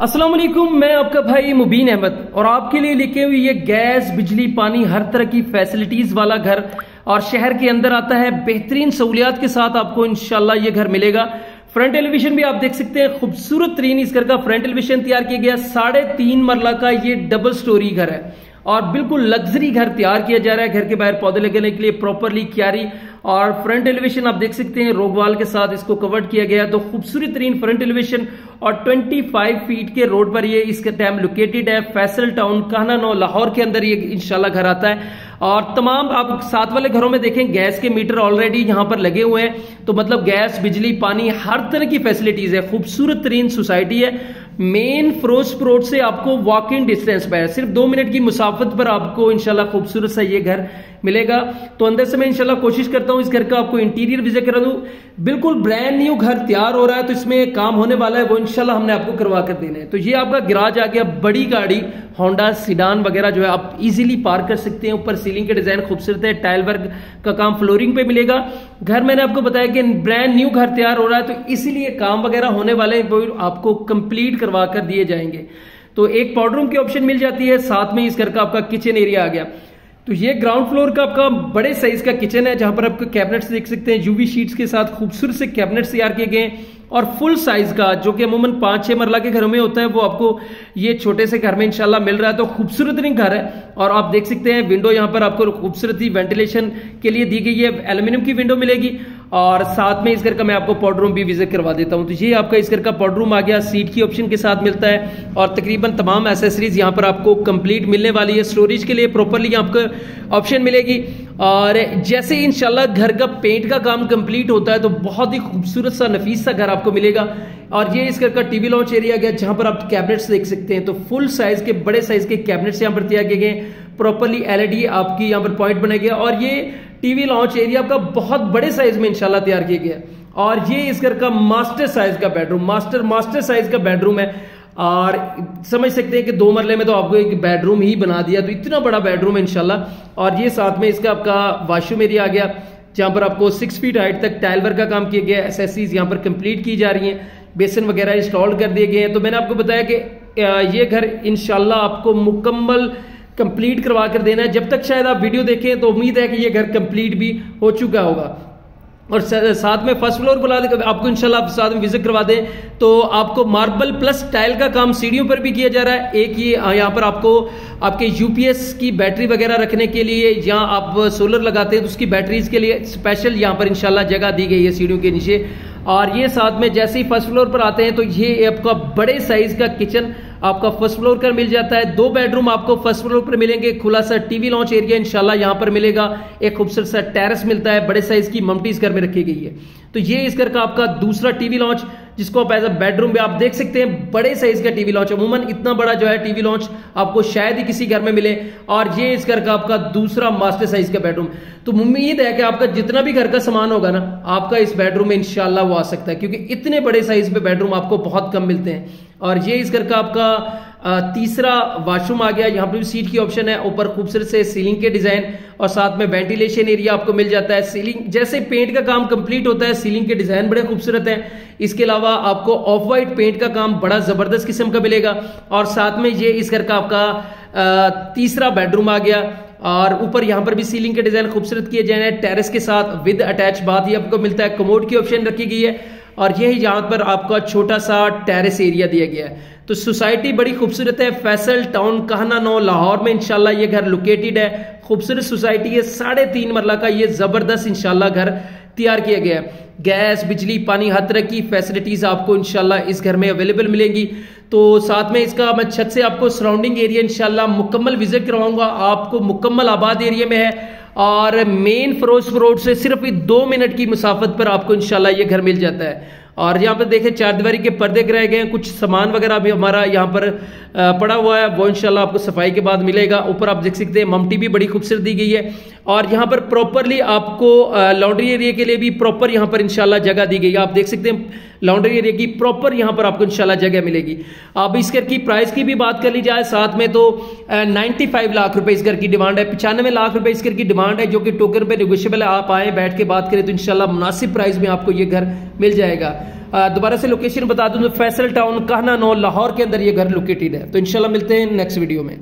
अस्सलाम वालेकुम, मैं आपका भाई मुबीन अहमद और आपके लिए लेके हुई ये गैस बिजली पानी हर तरह की फैसिलिटीज वाला घर और शहर के अंदर आता है। बेहतरीन सहूलियात के साथ आपको इंशाल्लाह ये घर मिलेगा। फ्रंट एलिवेशन भी आप देख सकते हैं, खूबसूरत तरीन इस घर का फ्रंट एलिवेशन तैयार किया गया। 3.5 मरला का ये डबल स्टोरी घर है और बिल्कुल लग्जरी घर तैयार किया जा रहा है। घर के बाहर पौधे लगाने के लिए प्रॉपरली क्यारी और फ्रंट एलिवेशन आप देख सकते हैं रोगवाल के साथ इसको कवर्ड किया गया। तो खूबसूरत तरीन फ्रंट एलिवेशन और 25 फीट के रोड पर ये इसका टाइम लोकेटेड है। फैसल टाउन कान्हा 9 लाहौर के अंदर ये इंशाल्लाह घर आता है। और तमाम आप साथ वाले घरों में देखें गैस के मीटर ऑलरेडी यहां पर लगे हुए हैं, तो मतलब गैस बिजली पानी हर तरह की फैसिलिटीज है। खूबसूरत तरीन सोसाइटी है। मेन फिरोजपुर रोड से आपको वॉक इन डिस्टेंस पर है, सिर्फ 2 मिनट की मुसाफत पर आपको इंशाल्लाह खूबसूरत सा ये घर मिलेगा। तो अंदर से मैं इंशाल्लाह कोशिश करता हूं इस घर का आपको इंटीरियर विजिट करा दूं। बिल्कुल ब्रांड न्यू घर तैयार हो रहा है, तो इसमें काम होने वाला है वो इंशाल्लाह हमने आपको करवा कर देना है। तो ये आपका गैराज आ गया। बड़ी गाड़ी होंडा सीडान वगैरह जो है आप इजीली पार्क कर सकते हैं। ऊपर सीलिंग के डिजाइन खूबसूरत है, टाइल वर्क का काम फ्लोरिंग पे मिलेगा। घर मैंने आपको बताया कि ब्रांड न्यू घर तैयार हो रहा है, तो इसीलिए काम वगैरह होने वाले वो आपको कंप्लीट करवा कर दिए जाएंगे। तो एक पाउडर रूम की ऑप्शन मिल जाती है, साथ में इस घर का आपका किचन एरिया आ गया। तो ये ग्राउंड फ्लोर का आपका बड़े साइज का किचन है, जहां पर आपको कैबिनेट्स देख सकते हैं यूवी शीट्स के साथ खूबसूरत से कैबिनेट्स तैयार किए गए और फुल साइज का जो कि अमूमन 5-6 मरला के घरों में होता है वो आपको ये छोटे से घर में इंशाल्लाह मिल रहा है। तो खूबसूरत नहीं घर है और आप देख सकते हैं विंडो यहां पर आपको खूबसूरत ही वेंटिलेशन के लिए दी गई है। एल्यूमिनियम की विंडो मिलेगी और साथ में इस घर का मैं आपको पाउडर रूम भी विजिट करवा देता हूं। तो ये आपका इस घर का पाउडर रूम आ गया, सीट की ऑप्शन के साथ मिलता है और तकरीबन तमाम एसेसरीज यहां पर आपको कंप्लीट मिलने वाली है। स्टोरेज के लिए प्रॉपरली आपको ऑप्शन मिलेगी और जैसे इंशाल्लाह घर का पेंट का काम कंप्लीट होता है तो बहुत ही खूबसूरत सा नफीस सा घर आपको मिलेगा। और ये इस घर का टीवी लॉन्च एरिया गया, जहां पर आप कैबिनेट्स देख सकते हैं। तो फुल साइज के बड़े साइज के कैबिनेट्स यहां पर तैयार किए गए, प्रॉपरली एलईडी आपकी यहां पर पॉइंट बना गया और ये टीवी लॉन्च एरिया आपका बहुत बड़े साइज में इंशाल्लाह तैयार किया गया। और ये इस घर का मास्टर साइज का बेडरूम, मास्टर साइज का बेडरूम है और समझ सकते हैं कि 2 मरले में तो आपको एक बेडरूम ही बना दिया, तो इतना बड़ा बेडरूम है इंशाल्लाह। और ये साथ में इसका आपका वॉशरूम एरिया आ गया, जहां पर आपको 6 फीट हाइट तक टाइल वर्क का काम किया गया। एसेसरीज यहां पर कंप्लीट की जा रही हैं, बेसन वगैरह इंस्टॉल कर दिए गए हैं। तो मैंने आपको बताया कि ये घर इंशाल्लाह आपको मुकम्मल कंप्लीट करवा कर देना है। जब तक शायद आप वीडियो देखें तो उम्मीद है कि ये घर कंप्लीट भी हो चुका होगा। और साथ में फर्स्ट फ्लोर बुला दे आपको इंशाल्लाह साथ में विजिट करवा दें तो आपको मार्बल प्लस टाइल का काम सीढ़ियों पर भी किया जा रहा है। एक ये यहाँ पर आपको आपके यूपीएस की बैटरी वगैरह रखने के लिए, यहाँ आप सोलर लगाते हैं तो उसकी बैटरीज के लिए स्पेशल यहाँ पर इंशाल्लाह जगह दी गई है सीढ़ियों के नीचे। और ये साथ में जैसे ही फर्स्ट फ्लोर पर आते हैं तो ये आपका बड़े साइज का किचन आपका फर्स्ट फ्लोर पर मिल जाता है। 2 बेडरूम आपको फर्स्ट फ्लोर पर मिलेंगे, खुला सा टीवी लॉन्च एरिया इंशाल्लाह यहां पर मिलेगा। एक खूबसूरत सा टेरेस मिलता है, बड़े साइज की ममटी इस घर में रखी गई है। तो ये इस घर का आपका दूसरा टीवी लॉन्च, जिसको आप एज अ बेडरूम भी आप देख सकते हैं। बड़े साइज का टीवी लॉन्च, अमूमन इतना बड़ा जो है टीवी लॉन्च आपको शायद ही किसी घर में मिले। और ये इस घर का आपका दूसरा मास्टर साइज का बेडरूम। तो उम्मीद है कि आपका जितना भी घर का सामान होगा ना, आपका इस बेडरूम में इंशाल्लाह वो आ सकता है, क्योंकि इतने बड़े साइज पे बेडरूम आपको बहुत कम मिलते हैं। और ये इस घर का आपका तीसरा वॉशरूम आ गया। यहाँ पर भी सीट की ऑप्शन है, ऊपर खूबसूरत से सीलिंग के डिजाइन और साथ में वेंटिलेशन एरिया आपको मिल जाता है। सीलिंग जैसे पेंट का काम कंप्लीट होता है, सीलिंग के डिजाइन बड़े खूबसूरत हैं। इसके अलावा आपको ऑफ वाइट पेंट का काम बड़ा जबरदस्त किस्म का मिलेगा। और साथ में ये इस घर का आपका तीसरा बेडरूम आ गया और ऊपर यहाँ पर भी सीलिंग के डिजाइन खूबसूरत किए जाए हैं। टेरेस के साथ विद अटैच बाथ ही आपको मिलता है। कमोड की ऑप्शन रखी गई है और यही यहाँ पर आपका छोटा सा टेरेस एरिया दिया गया है। तो सोसाइटी बड़ी खूबसूरत है। फैसल टाउन कान्हा 9 लाहौर में इंशाल्लाह ये घर लोकेटेड है। खूबसूरत सोसाइटी है। 3.5 मरला का ये जबरदस्त इंशाल्लाह घर तैयार किया गया है। गैस बिजली पानी हर तरह की फैसिलिटीज आपको इंशाल्लाह इस घर में अवेलेबल मिलेंगी। तो साथ में इसका मैं छत से आपको सराउंडिंग एरिया इंशाल्लाह मुकम्मल विजिट करवाऊंगा। आपको मुकम्मल आबाद एरिया में है और मेन फिरोजपुर रोड से सिर्फ 2 मिनट की मुसाफत पर आपको इंशाल्लाह ये घर मिल जाता है। और यहाँ पर देखें 4 दीवारी के पर्दे कराए गए हैं। कुछ सामान वगैरह भी हमारा यहाँ पर पड़ा हुआ है, वो इंशाल्लाह आपको सफाई के बाद मिलेगा। ऊपर आप देख सकते हैं ममटी भी बड़ी खूबसूरत दी गई है और यहाँ पर प्रॉपरली आपको लॉन्ड्री एरिया के लिए भी प्रॉपर यहाँ पर इंशाल्लाह जगह दी गई है। आप देख सकते हैं लॉन्ड्री एरिया की प्रॉपर यहाँ पर आपको इंशाल्लाह जगह मिलेगी। अब इस घर की प्राइस की भी बात कर ली जाए साथ में तो 95 लाख रुपए इस घर की डिमांड है। 95 लाख रुपए इस घर की डिमांड है, जो कि टोकन पे नेगोशिएबल है। आप आए बैठ के बात करें तो इंशाल्लाह मुनासिब प्राइस में आपको ये घर मिल जाएगा। दोबारा से लोकेशन बता दूं तो फैसल टाउन, कान्हा नौ, लाहौर के अंदर ये घर लोकेटेड है। तो इंशाल्लाह मिलते हैं नेक्स्ट वीडियो में।